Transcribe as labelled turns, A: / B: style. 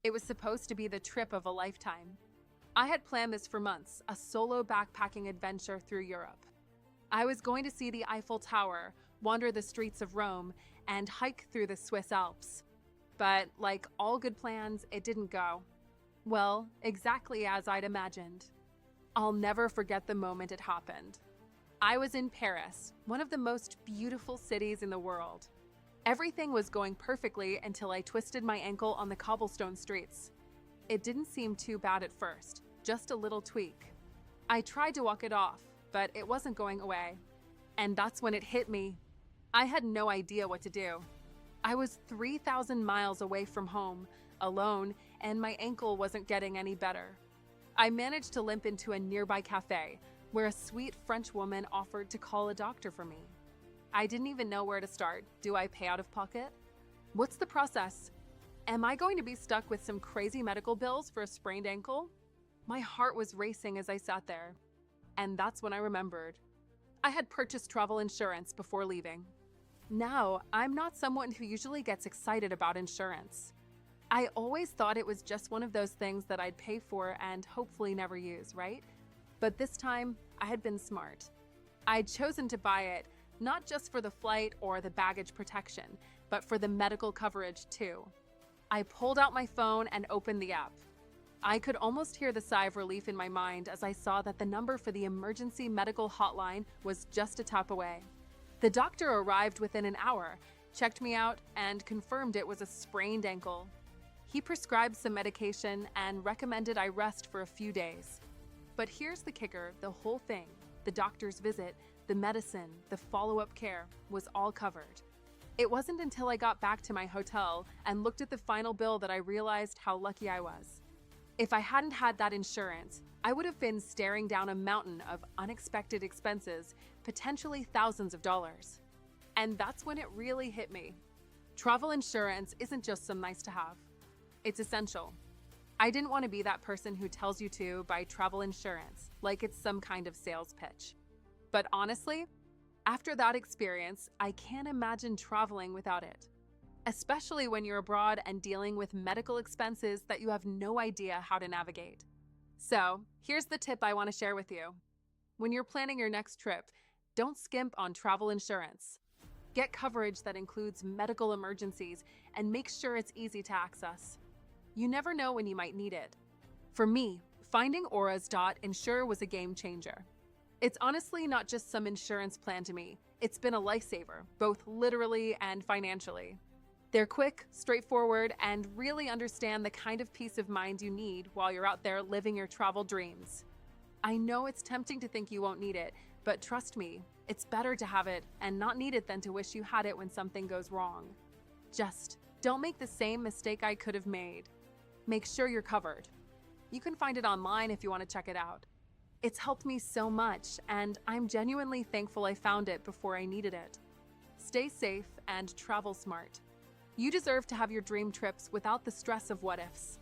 A: It was supposed to be the trip of a lifetime. I had planned this for months, a solo backpacking adventure through Europe. I was going to see the Eiffel Tower, wander the streets of Rome, and hike through the Swiss Alps. But like all good plans, it didn't go. Well, exactly as I'd imagined. I'll never forget the moment it happened. I was in Paris, one of the most beautiful cities in the world. Everything was going perfectly until I twisted my ankle on the cobblestone streets. It didn't seem too bad at first, just a little tweak. I tried to walk it off, but it wasn't going away. And that's when it hit me. I had no idea what to do. I was 3,000 miles away from home, alone, and my ankle wasn't getting any better. I managed to limp into a nearby cafe, where a sweet French woman offered to call a doctor for me. I didn't even know where to start. Do I pay out of pocket? What's the process? Am I going to be stuck with some crazy medical bills for a sprained ankle? My heart was racing as I sat there. And that's when I remembered. I had purchased travel insurance before leaving. Now, I'm not someone who usually gets excited about insurance. I always thought it was just one of those things that I'd pay for and hopefully never use, right? But this time, I had been smart. I'd chosen to buy it, not just for the flight or the baggage protection, but for the medical coverage too. I pulled out my phone and opened the app. I could almost hear the sigh of relief in my mind as I saw that the number for the emergency medical hotline was just a tap away. The doctor arrived within an hour, checked me out, and confirmed it was a sprained ankle. He prescribed some medication and recommended I rest for a few days. But here's the kicker, the whole thing, the doctor's visit, the medicine, the follow-up care, was all covered. It wasn't until I got back to my hotel and looked at the final bill that I realized how lucky I was. If I hadn't had that insurance, I would have been staring down a mountain of unexpected expenses, potentially thousands of dollars. And that's when it really hit me. Travel insurance isn't just some nice to have. It's essential. I didn't want to be that person who tells you to buy travel insurance like it's some kind of sales pitch. But honestly, after that experience, I can't imagine traveling without it. Especially when you're abroad and dealing with medical expenses that you have no idea how to navigate. So, here's the tip I want to share with you. When you're planning your next trip, don't skimp on travel insurance. Get coverage that includes medical emergencies and make sure it's easy to access. You never know when you might need it. For me, finding Auras.insure was a game changer. It's honestly not just some insurance plan to me. It's been a lifesaver, both literally and financially. They're quick, straightforward, and really understand the kind of peace of mind you need while you're out there living your travel dreams. I know it's tempting to think you won't need it, but trust me, it's better to have it and not need it than to wish you had it when something goes wrong. Just don't make the same mistake I could have made. Make sure you're covered. You can find it online if you want to check it out. It's helped me so much, and I'm genuinely thankful I found it before I needed it. Stay safe and travel smart. You deserve to have your dream trips without the stress of what ifs.